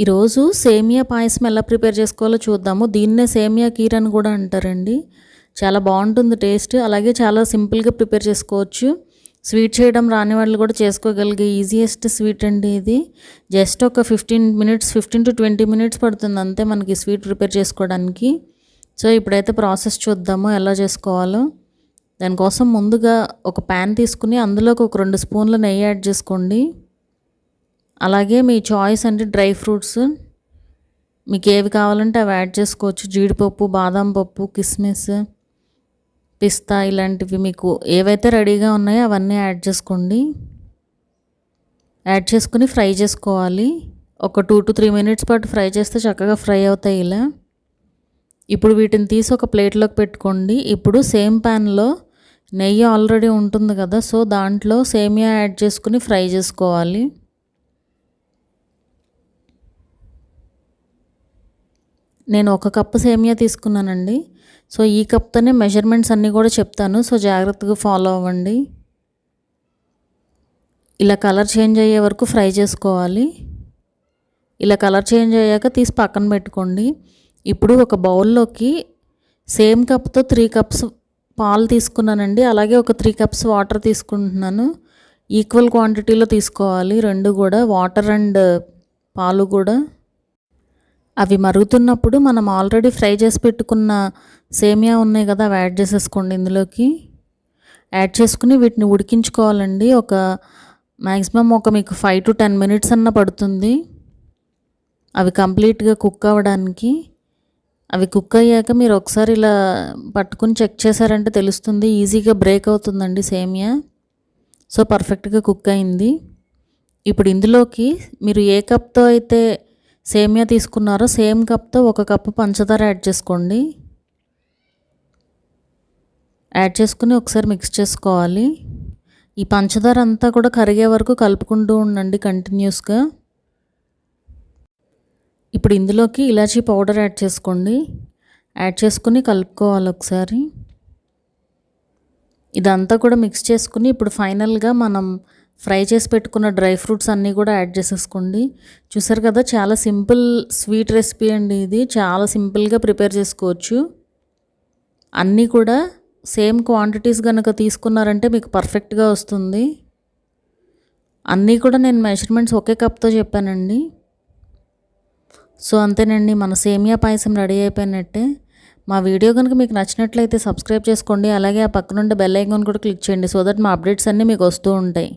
ఈరోజు సేమియా పాయసం ఎలా ప్రిపేర్ చేసుకోవాలో చూద్దాము. దీన్నే సేమియా కీర్ అని కూడా అంటారండి. చాలా బాగుంటుంది టేస్ట్. అలాగే చాలా సింపుల్గా ప్రిపేర్ చేసుకోవచ్చు. స్వీట్ చేయడం రాని వాళ్ళు కూడా చేసుకోగలిగే ఈజియెస్ట్ స్వీట్ అండి ఇది. జస్ట్ ఒక 15 to 20 మినిట్స్ పడుతుంది అంతే మనకి స్వీట్ ప్రిపేర్ చేసుకోవడానికి. సో ఇప్పుడైతే ప్రాసెస్ చూద్దాము ఎలా చేసుకోవాలో. దానికోసం ముందుగా ఒక ప్యాన్ తీసుకుని అందులోకి ఒక 2 స్పూన్ల నెయ్యి యాడ్ చేసుకోండి. అలాగే మీ చాయిస్ అంటే డ్రై ఫ్రూట్స్ మీకు ఏవి కావాలంటే అవి యాడ్ చేసుకోవచ్చు. జీడిపప్పు, బాదం పప్పు, కిస్మిస్, పిస్తా ఇలాంటివి మీకు ఏవైతే రెడీగా ఉన్నాయో అవన్నీ యాడ్ చేసుకోండి. యాడ్ చేసుకుని ఫ్రై చేసుకోవాలి. ఒక 2 to 3 మినిట్స్ పాటు ఫ్రై చేస్తే చక్కగా ఫ్రై అవుతాయి ఇలా. ఇప్పుడు వీటిని తీసి ఒక ప్లేట్లోకి పెట్టుకోండి. ఇప్పుడు సేమ్ ప్యాన్లో నెయ్యి ఆల్రెడీ ఉంటుంది కదా, సో దాంట్లో సేమియా యాడ్ చేసుకుని ఫ్రై చేసుకోవాలి. నేను 1 కప్పు సేమియా తీసుకున్నానండి. సో ఈ కప్తోనే మెజర్మెంట్స్ అన్నీ కూడా చెప్తాను, సో జాగ్రత్తగా ఫాలో అవ్వండి. ఇలా కలర్ చేంజ్ అయ్యే వరకు ఫ్రై చేసుకోవాలి. ఇలా కలర్ చేంజ్ అయ్యాక తీసి పక్కన పెట్టుకోండి. ఇప్పుడు ఒక బౌల్లోకి సేమ్ కప్తో 3 కప్స్ పాలు తీసుకున్నానండి. అలాగే ఒక 3 కప్స్ వాటర్ తీసుకుంటున్నాను. ఈక్వల్ క్వాంటిటీలో తీసుకోవాలి రెండు కూడా, వాటర్ అండ్ పాలు కూడా. అవి మరుగుతున్నప్పుడు మనం ఆల్రెడీ ఫ్రై చేసి పెట్టుకున్న సేమియా ఉన్నాయి కదా, అవి యాడ్ చేసేసుకోండి ఇందులోకి. యాడ్ చేసుకుని వీటిని ఉడికించుకోవాలండి. ఒక మ్యాక్సిమం మీకు 5 to 10 మినిట్స్ అన్న పడుతుంది అవి కంప్లీట్గా కుక్ అవ్వడానికి. అవి కుక్ అయ్యాక మీరు ఒకసారి ఇలా పట్టుకుని చెక్ చేశారంటే తెలుస్తుంది, ఈజీగా బ్రేక్ అవుతుందండి సేమియా. సో పర్ఫెక్ట్గా కుక్ అయింది. ఇప్పుడు ఇందులోకి మీరు ఏ కప్తో అయితే సేమియా తీసుకున్నారో సేమ్ కప్తో 1 కప్పు పంచదార యాడ్ చేసుకోండి. యాడ్ చేసుకుని ఒకసారి మిక్స్ చేసుకోవాలి. ఈ పంచదార అంతా కూడా కరిగే వరకు కలుపుకుంటూ ఉండండి కంటిన్యూస్గా. ఇప్పుడు ఇందులోకి ఇలాచీ పౌడర్ యాడ్ చేసుకోండి. యాడ్ చేసుకుని కలుపుకోవాలి ఒకసారి. ఇదంతా కూడా మిక్స్ చేసుకుని ఇప్పుడు ఫైనల్గా మనం ఫ్రై చేసి పెట్టుకున్న డ్రై ఫ్రూట్స్ అన్నీ కూడా యాడ్ చేసేసుకోండి. చూసారు కదా, చాలా సింపుల్ స్వీట్ రెసిపీ అండి ఇది. చాలా సింపుల్గా ప్రిపేర్ చేసుకోవచ్చు. అన్నీ కూడా సేమ్ క్వాంటిటీస్ కనుక తీసుకున్నారంటే మీకు పర్ఫెక్ట్గా వస్తుంది. అన్నీ కూడా నేను మెజర్మెంట్స్ ఒకే కప్తో చెప్పానండి. సో అంతేనండి, మన సేమియా పాయసం రెడీ అయిపోయినట్టే. మా వీడియో కనుక మీకు నచ్చినట్లయితే సబ్స్క్రైబ్ చేసుకోండి. అలాగే ఆ పక్కనుండే బెల్ ఐకాన్ కూడా క్లిక్ చేయండి, సో దట్ మా అప్డేట్స్ అన్నీ మీకు వస్తూ ఉంటాయి.